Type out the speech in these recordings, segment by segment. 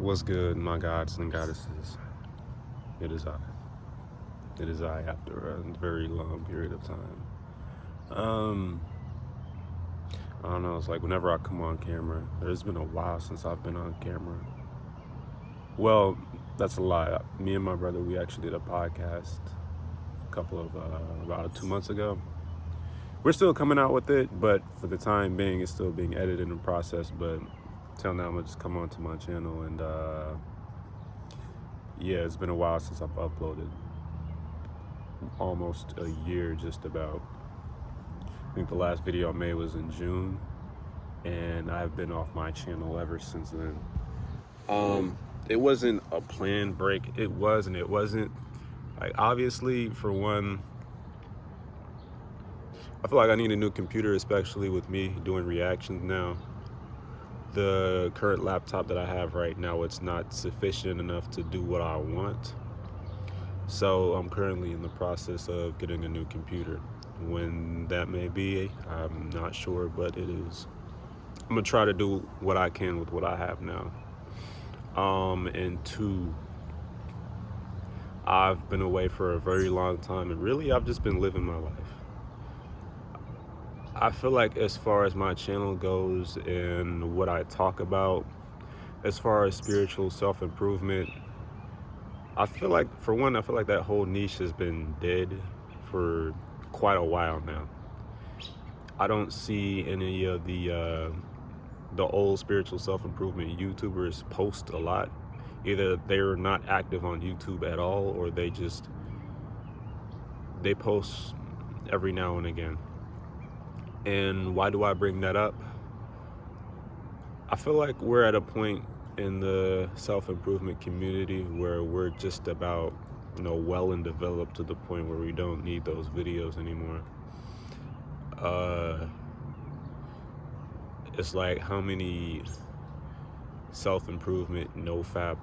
What's good, my gods and goddesses? It is I. It is I after a very long period of time. Um, I don't know, it's like whenever I come on camera, there's been a while since I've been on camera. Well, that's a lie. Me and my brother, we actually did a podcast about 2 months ago. We're still coming out with it, but for the time being, it's still being edited and processed. But till now, I'm gonna just come onto my channel and yeah, it's been a while since I've uploaded. Almost a year, just about. I think the last video I made was in June, and I've been off my channel ever since then. It wasn't a planned break. It was and it wasn't. Like, obviously, for one, I feel like I need a new computer, especially with me doing reactions now. The current laptop that I have right now, it's not sufficient enough to do what I want. So I'm currently in the process of getting a new computer. When that may be, I'm not sure, but it is. I'm gonna try to do what I can with what I have now. And two, I've been away for a very long time, and really I've just been living my life. I feel like as far as my channel goes and what I talk about, as far as spiritual self-improvement, I feel like, for one, I feel like that whole niche has been dead for quite a while now. I don't see any of the old spiritual self-improvement YouTubers post a lot. Either they're not active on YouTube at all, or they post every now and again. And why do I bring that up? I feel like we're at a point in the self-improvement community where we're just about, well and developed to the point where we don't need those videos anymore. It's like, how many self-improvement, nofap,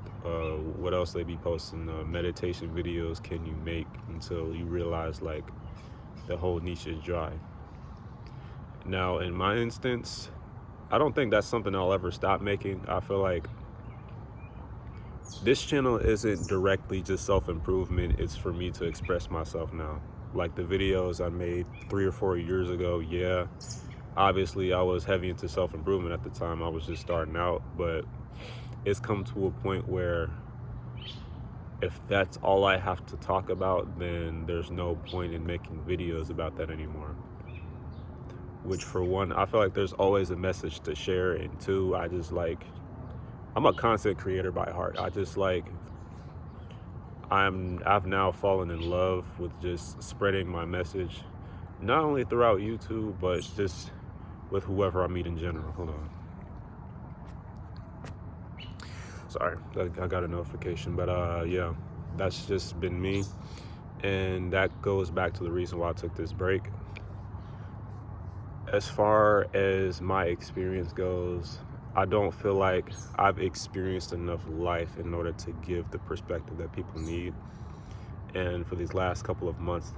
what else they be posting, meditation videos can you make until you realize like the whole niche is dry? Now, in my instance, I don't think that's something I'll ever stop making. I feel like this channel isn't directly just self-improvement. It's for me to express myself now. Like the videos I made 3 or 4 years ago, yeah, obviously I was heavy into self-improvement at the time. I was just starting out, but it's come to a point where if that's all I have to talk about, then there's no point in making videos about that anymore. Which, for one, I feel like there's always a message to share, and two, I'm a content creator by heart. I've now fallen in love with just spreading my message, not only throughout YouTube, but just with whoever I meet in general. Hold on. Sorry, I got a notification, but yeah, that's just been me. And that goes back to the reason why I took this break. As far as my experience goes, I don't feel like I've experienced enough life in order to give the perspective that people need. And for these last couple of months,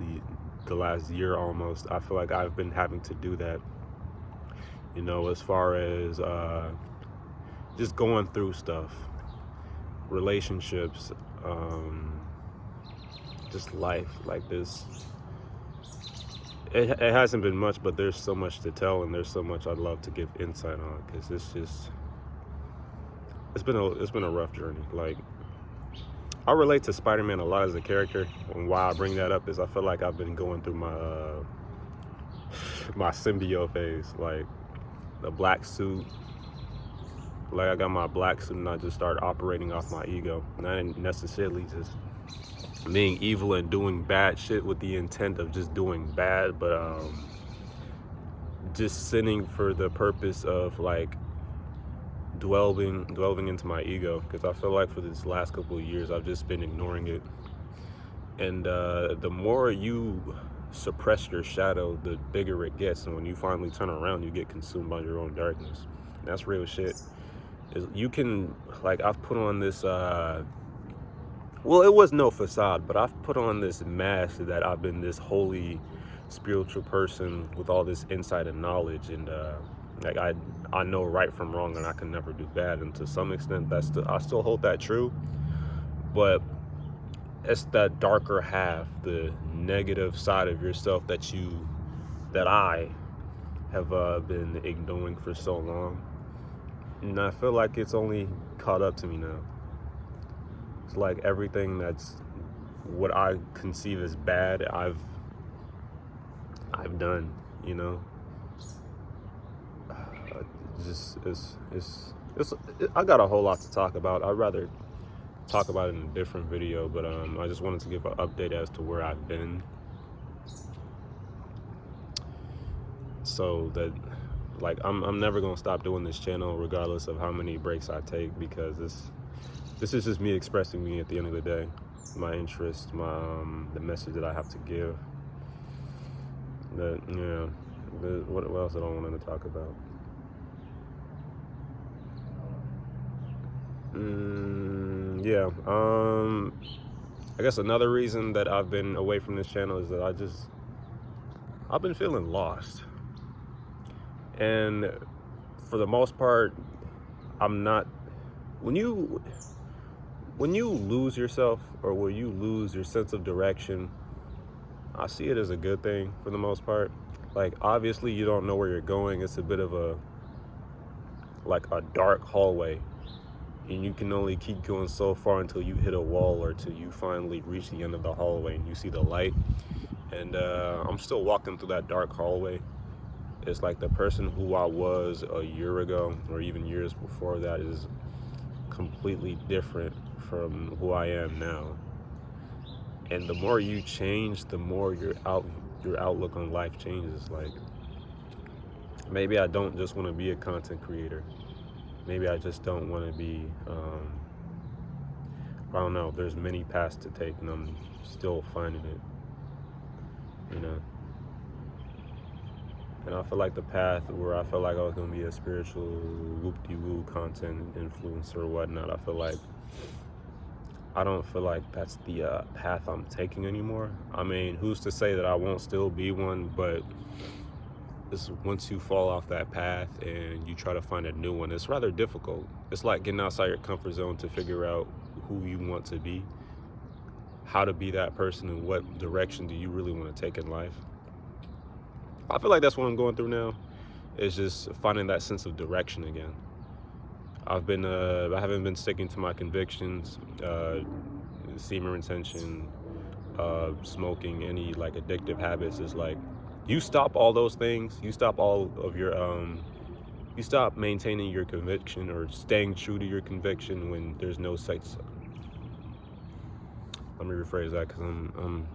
the last year almost, I feel like I've been having to do that. As far as just going through stuff, relationships, just life like this. It hasn't been much, but there's so much to tell, and there's so much I'd love to give insight on, because it's been a rough journey. Like, I relate to Spider-Man a lot as a character, and why I bring that up is I feel like I've been going through my my symbiote phase, like the black suit. Like, I got my black suit and I just started operating off my ego, not necessarily just being evil and doing bad shit with the intent of just doing bad, but just sinning for the purpose of like dwelling into my ego, because I feel like for this last couple of years I've just been ignoring it. And the more you suppress your shadow, the bigger it gets, and when you finally turn around, you get consumed by your own darkness. And that's real shit. You can, like, I've put on this well, it was no facade, but I've put on this mask that I've been this holy spiritual person with all this insight and knowledge, and Like I know right from wrong, and I can never do bad. And to some extent, I still hold that true. But it's that darker half, the negative side of yourself that I have been ignoring for so long, and I feel like it's only caught up to me now. It's like everything that's what I conceive as bad, I've done. You know, I got a whole lot to talk about. I'd rather talk about it in a different video, but I just wanted to give an update as to where I've been, so that like I'm never gonna stop doing this channel regardless of how many breaks I take, because this is just me expressing me at the end of the day, my interest, the message that I have to give. What else I don't want to talk about? I guess another reason that I've been away from this channel is that I've been feeling lost. And for the most part, I'm not, when you lose yourself, or when you lose your sense of direction, I see it as a good thing for the most part. Like, obviously you don't know where you're going. It's a bit of a dark hallway, and you can only keep going so far until you hit a wall, or till you finally reach the end of the hallway and you see the light. And I'm still walking through that dark hallway. It's like the person who I was a year ago, or even years before that, is completely different from who I am now. And the more you change, the more your outlook on life changes. Like, maybe I don't just want to be a content creator. Maybe I just don't want to be, I don't know, there's many paths to take, and I'm still finding it, you know. And I feel like the path where I felt like I was going to be a spiritual whoop-de-woo content influencer or whatnot, I don't feel like that's the path I'm taking anymore. I mean, who's to say that I won't still be one, but once you fall off that path and you try to find a new one, it's rather difficult. It's like getting outside your comfort zone to figure out who you want to be, how to be that person, and what direction do you really want to take in life. I feel like that's what I'm going through now, is just finding that sense of direction again. I haven't been sticking to my convictions, semen retention, smoking, any like addictive habits. Is like, you stop all those things, you stop all of your, you stop maintaining your conviction or staying true to your conviction when there's no sex. Let me rephrase that, because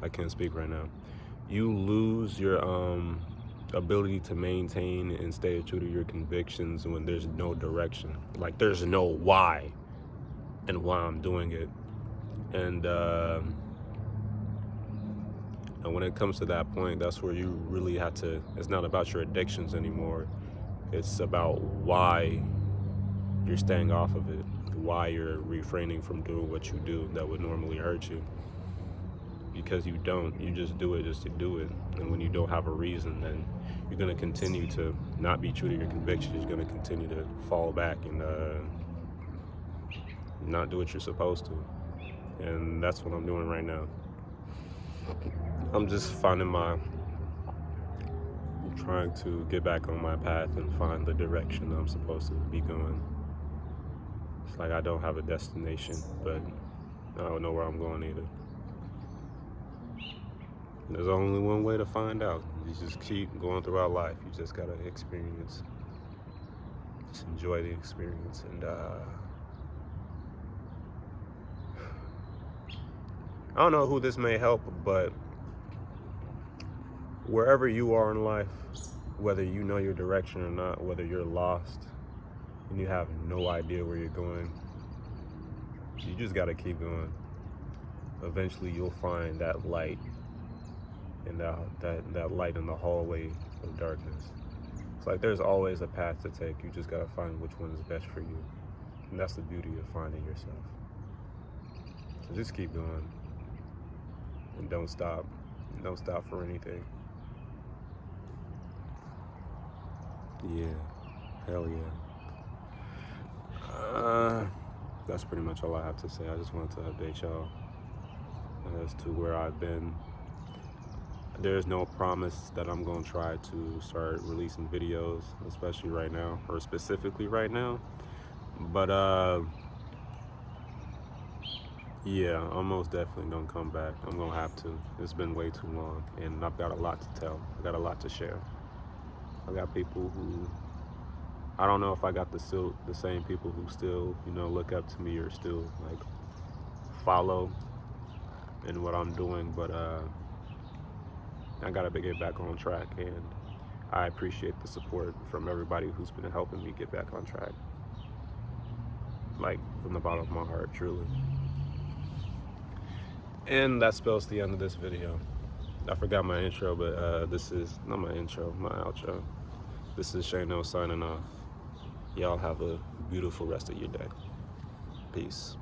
I can't speak right now. You lose your ability to maintain and stay true to your convictions when there's no direction. Like, there's no why and why I'm doing it. And when it comes to that point, that's where you really have to, it's not about your addictions anymore. It's about why you're staying off of it, why you're refraining from doing what you do that would normally hurt you. Because you just do it just to do it. And when you don't have a reason, then you're going to continue to not be true to your convictions. You're going to continue to fall back and not do what you're supposed to. And that's what I'm doing right now. I'm just trying to get back on my path and find the direction I'm supposed to be going. It's like I don't have a destination, but I don't know where I'm going either. There's only one way to find out. You just keep going throughout life. You just gotta experience. Just enjoy the experience. And I don't know who this may help, but wherever you are in life, whether you know your direction or not, whether you're lost and you have no idea where you're going, you just gotta keep going. Eventually you'll find that light, and that light in the hallway of darkness. It's like there's always a path to take. You just gotta find which one is best for you. And that's the beauty of finding yourself. So just keep going. And don't stop. Don't stop for anything. Yeah. Hell yeah. That's pretty much all I have to say. I just wanted to update y'all as to where I've been. There's no promise that I'm gonna try to start releasing videos, especially right now, or specifically right now. But yeah, I'm most definitely gonna come back. I'm gonna have to. It's been way too long, and I've got a lot to tell. I got a lot to share. I got people who, I don't know if I got the same people who still, you know, look up to me or still like follow in what I'm doing, but I gotta get back on track, and I appreciate the support from everybody who's been helping me get back on track. Like, from the bottom of my heart, truly. And that spells the end of this video. I forgot my intro, but this is not my intro, my outro. This is Shano signing off. Y'all have a beautiful rest of your day. Peace.